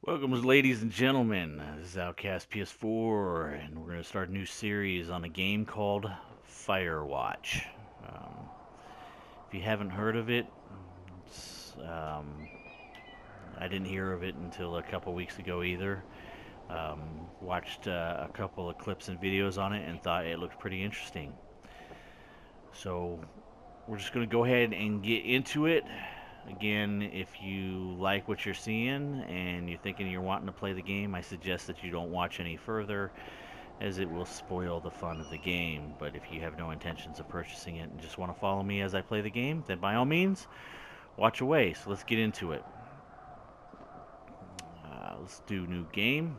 Welcome, ladies and gentlemen. This is OutcastPS4, and we're going to start a new series on a game called Firewatch. Um, if you haven't heard of it, it's, I didn't hear of it until a couple weeks ago either. Watched a couple of clips and videos on it and thought it looked pretty interesting. So we're just going to go ahead and get into it. Again, if you like what you're seeing and you're thinking you're wanting to play the game, I suggest that you don't watch any further as it will spoil the fun of the game. But if you have no intentions of purchasing it and just want to follow me as I play the game, then by all means, watch away. So let's get into it. Let's do new game.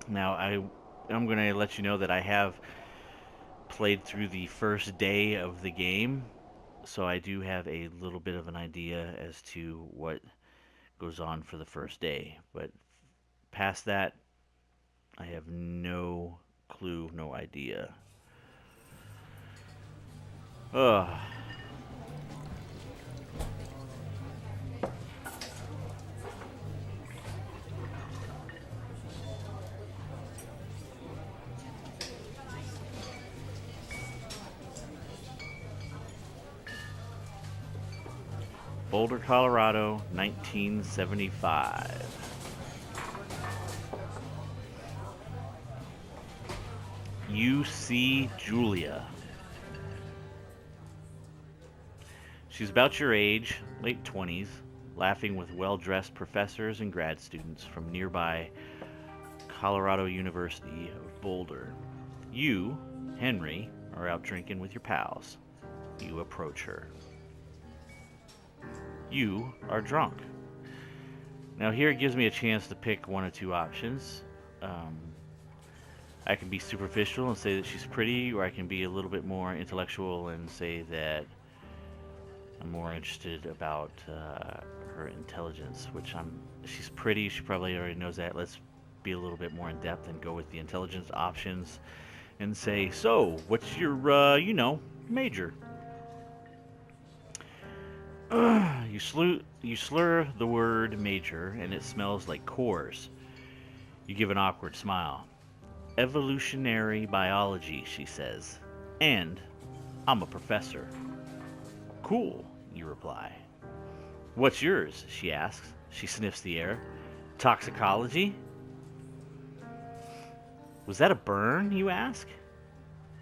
Now, I'm going to let you know that I have played through the first day of the game, so I do have a little bit of an idea as to what goes on for the first day. But past that, I have no clue, no idea. Ugh. Boulder, Colorado, 1975. You see Julia. She's about your age, late 20s, laughing with well-dressed professors and grad students from nearby Colorado University of Boulder. You, Henry, are out drinking with your pals. You approach her. You are drunk. Now here it gives me a chance to pick one or two options. I can be superficial and say that she's pretty, or I can be a little bit more intellectual and say that I'm more interested about her intelligence, she's pretty, she probably already knows that. Let's be a little bit more in depth and go with the intelligence options and say, so, what's your, major? You slur the word major, and it smells like Coors. You give an awkward smile. Evolutionary biology, she says. And I'm a professor. Cool, you reply. What's yours? She asks. She sniffs the air. Toxicology? Was that a burn, you ask?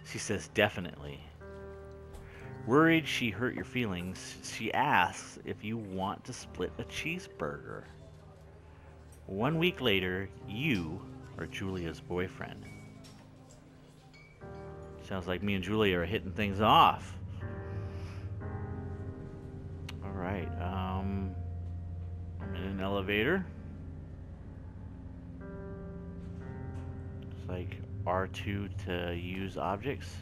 She says, definitely. Worried she hurt your feelings, she asks if you want to split a cheeseburger. 1 week later, you are Julia's boyfriend. Sounds like me and Julia are hitting things off. Alright, I'm in an elevator. It's like R2 to use objects.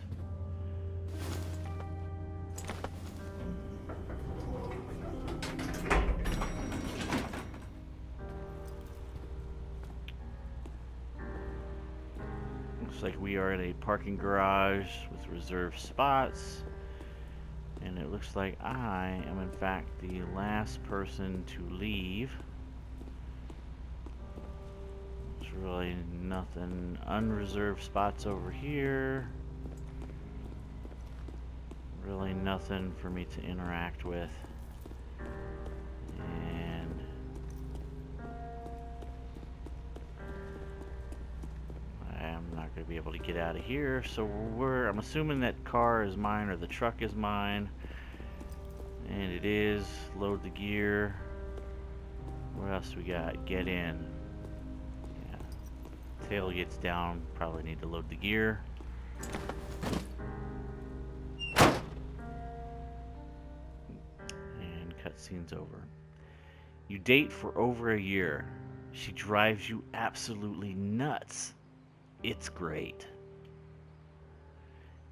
Looks like we are in a parking garage with reserved spots. And it looks like I am in fact the last person to leave. There's really nothing. Unreserved spots over here. Really nothing for me to interact with. And I'm not going to be able to get out of here. So I'm assuming that car is mine or the truck is mine. And it is. Load the gear. What else we got? Get in. Yeah. Tailgate's down. Probably need to load the gear. And cutscene's over. You date for over a year. She drives you absolutely nuts. It's great.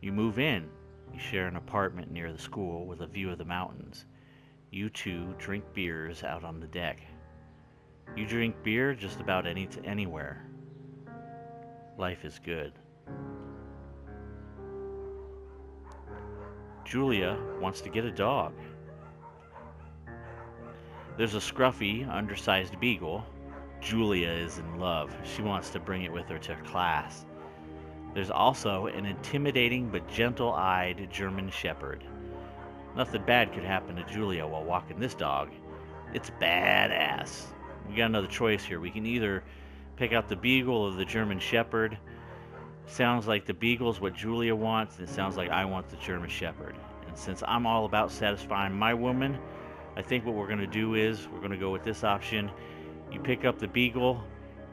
You move in. You share an apartment near the school with a view of the mountains. You two drink beers out on the deck. You drink beer just about anywhere. Life is good. Julia wants to get a dog. There's a scruffy, undersized beagle, Julia is in love. She wants to bring it with her to class. There's also an intimidating but gentle-eyed German Shepherd. Nothing bad could happen to Julia while walking this dog. It's badass. We got another choice here. We can either pick out the Beagle or the German Shepherd. Sounds like the Beagle's what Julia wants, and it sounds like I want the German Shepherd. And since I'm all about satisfying my woman, I think what we're going to do is we're going to go with this option. You pick up the Beagle,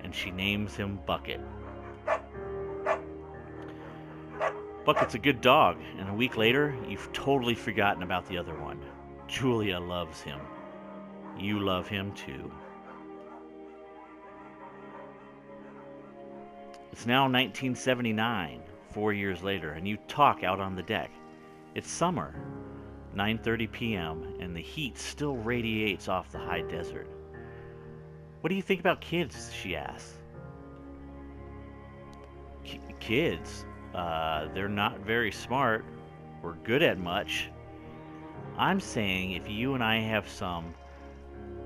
and she names him Bucket. Bucket's a good dog, and a week later, you've totally forgotten about the other one. Julia loves him. You love him too. It's now 1979, 4 years later, and you talk out on the deck. It's summer, 9:30 p.m., and the heat still radiates off the high desert. What do you think about kids? She asks. Kids? They're not very smart or good at much. I'm saying if you and I have some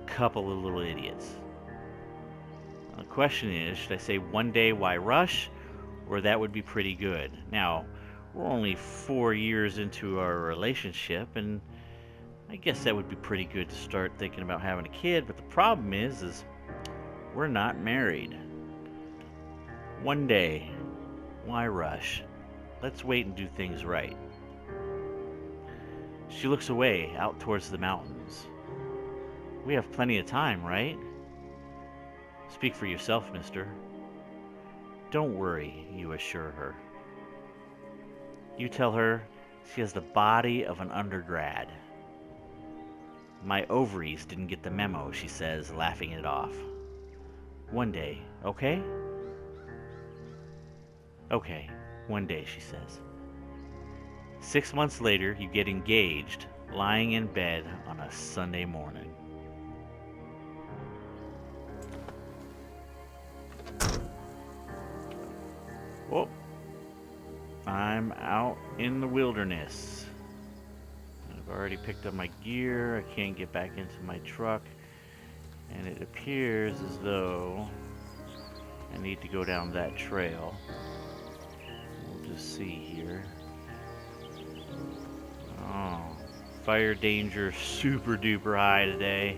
couple of little idiots. The question is, should I say one day why rush, or that would be pretty good? Now, we're only 4 years into our relationship, and I guess that would be pretty good to start thinking about having a kid, but the problem is we're not married. One day, why rush? Let's wait and do things right. She looks away, out towards the mountains. We have plenty of time, right? Speak for yourself, mister. Don't worry, you assure her. You tell her she has the body of an undergrad. My ovaries didn't get the memo, she says, laughing it off. One day, okay? Okay, one day, she says. 6 months later, you get engaged, lying in bed on a Sunday morning. Oh, I'm out in the wilderness. I've already picked up my gear. I can't get back into my truck. And it appears as though I need to go down that trail. We'll just see here. Oh, fire danger super duper high today.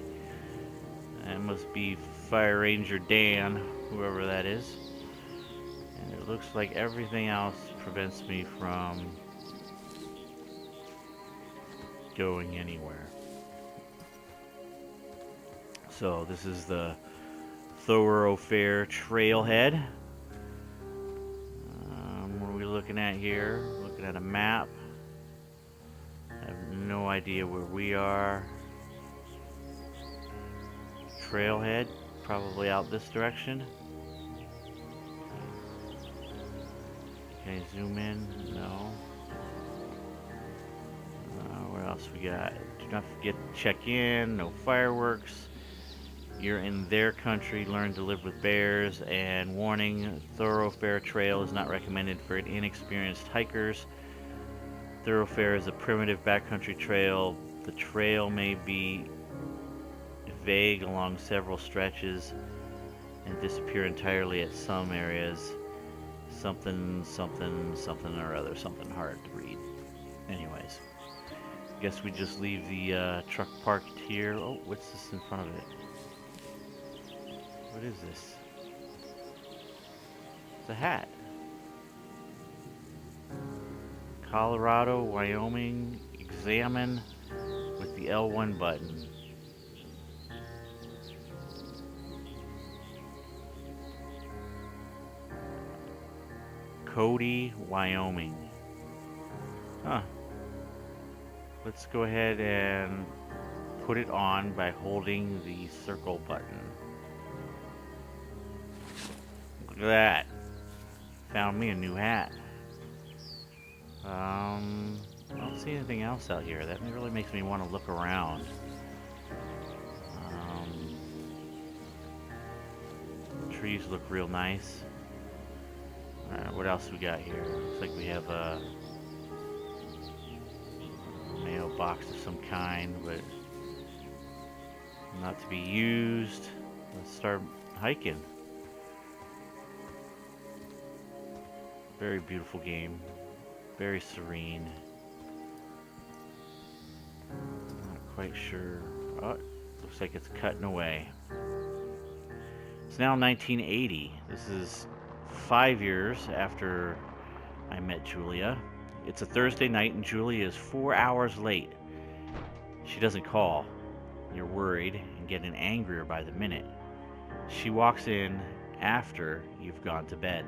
That must be Fire Ranger Dan, whoever that is. And it looks like everything else prevents me from going anywhere. So this is the thoroughfare trailhead. What are we looking at here? Looking at a map. I have no idea where we are. Trailhead, probably out this direction. Can I zoom in? No. What else we got? Do not forget to check in. No fireworks. You're in their country. Learn to live with bears. And warning, thoroughfare trail is not recommended for inexperienced hikers. Thoroughfare is a primitive backcountry trail. The trail may be vague along several stretches and disappear entirely at some areas. Something or other. Something hard to read. Anyways. Guess we just leave the truck parked here. Oh, what's this in front of it? What is this? It's a hat. Colorado, Wyoming, examine with the L1 button. Cody, Wyoming. Huh. Let's go ahead and put it on by holding the circle button. Look at that. Found me a new hat. I don't see anything else out here. That really makes me want to look around. Trees look real nice. Alright, what else we got here? Looks like we have a mailbox of some kind, but not to be used. Let's start hiking. Very beautiful game. Very serene. Not quite sure. Oh, looks like it's cutting away. It's now 1980. This is 5 years after I met Julia. It's a Thursday night and Julia is 4 hours late. She doesn't call. You're worried and getting angrier by the minute. She walks in after you've gone to bed.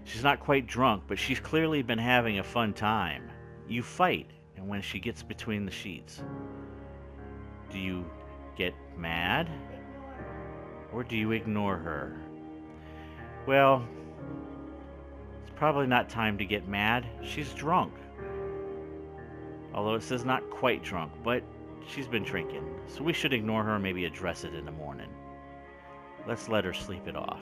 She's not quite drunk, but she's clearly been having a fun time. You fight, and when she gets between the sheets, do you get mad? Or do you ignore her? Well, it's probably not time to get mad. She's drunk. Although it says not quite drunk, but she's been drinking. So we should ignore her and maybe address it in the morning. Let's let her sleep it off.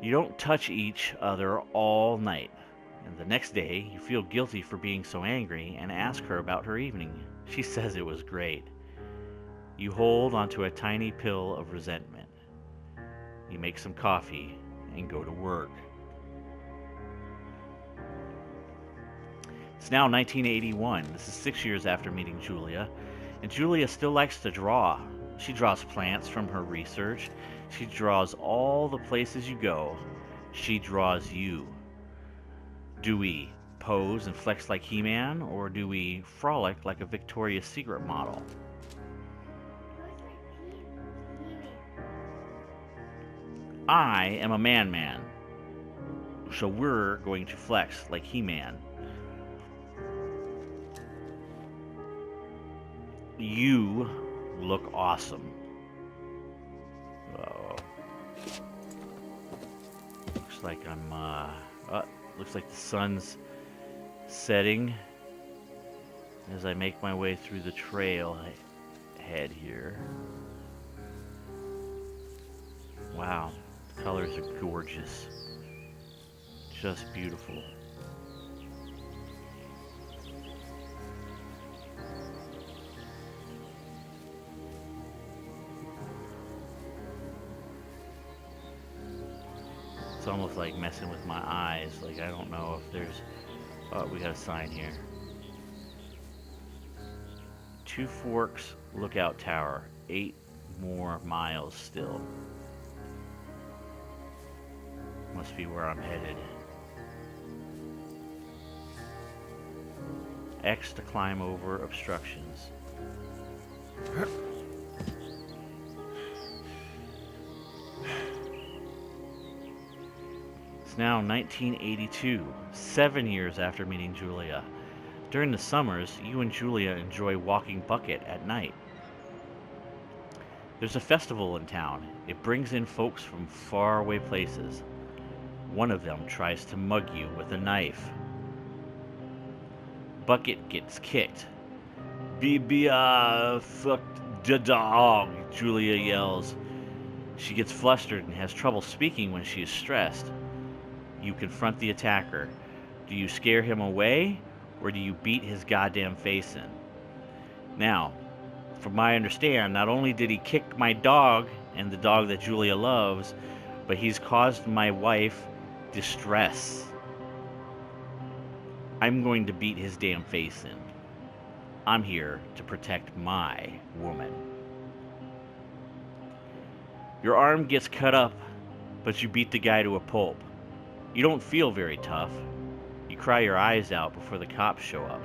You don't touch each other all night. And the next day, you feel guilty for being so angry and ask her about her evening. She says it was great. You hold onto a tiny pill of resentment. You make some coffee and go to work. It's now 1981. This is 6 years after meeting Julia. And Julia still likes to draw. She draws plants from her research. She draws all the places you go. She draws you. Do we pose and flex like He-Man, or do we frolic like a Victoria's Secret model? I am a man-man, so we're going to flex like He-Man. You look awesome. Looks like looks like the sun's setting as I make my way through the trail head here. Wow, the colors are gorgeous. Just beautiful. It's almost like messing with my eyes. Like, I don't know if there's... Oh, we got a sign here. Two Forks Lookout Tower. 8 more miles still. Must be where I'm headed. X to climb over obstructions. Now 1982, 7 years after meeting Julia. During the summers, you and Julia enjoy walking bucket at night. There's a festival in town. It brings in folks from faraway places. One of them tries to mug you with a knife. Bucket gets kicked. Fucked the dog, Julia yells. She gets flustered and has trouble speaking when she is stressed. You confront the attacker. Do you scare him away, or do you beat his goddamn face in? Now, from my understand, not only did he kick my dog, and the dog that Julia loves, but he's caused my wife distress. I'm going to beat his damn face in. I'm here to protect my woman. Your arm gets cut up, but you beat the guy to a pulp. You don't feel very tough. You cry your eyes out before the cops show up.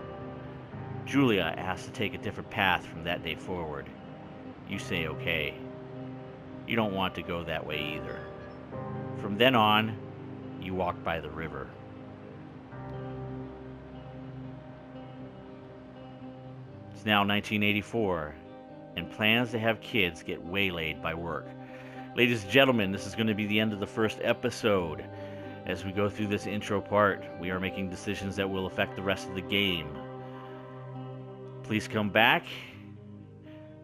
Julia asks to take a different path from that day forward. You say okay. You don't want to go that way either. From then on, you walk by the river. It's now 1984, and plans to have kids get waylaid by work. Ladies and gentlemen, this is going to be the end of the first episode. As we go through this intro part, we are making decisions that will affect the rest of the game. Please come back,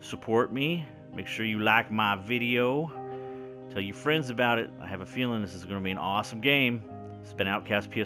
support me, make sure you like my video, tell your friends about it. I have a feeling this is going to be an awesome game. It's been OutcastPS4.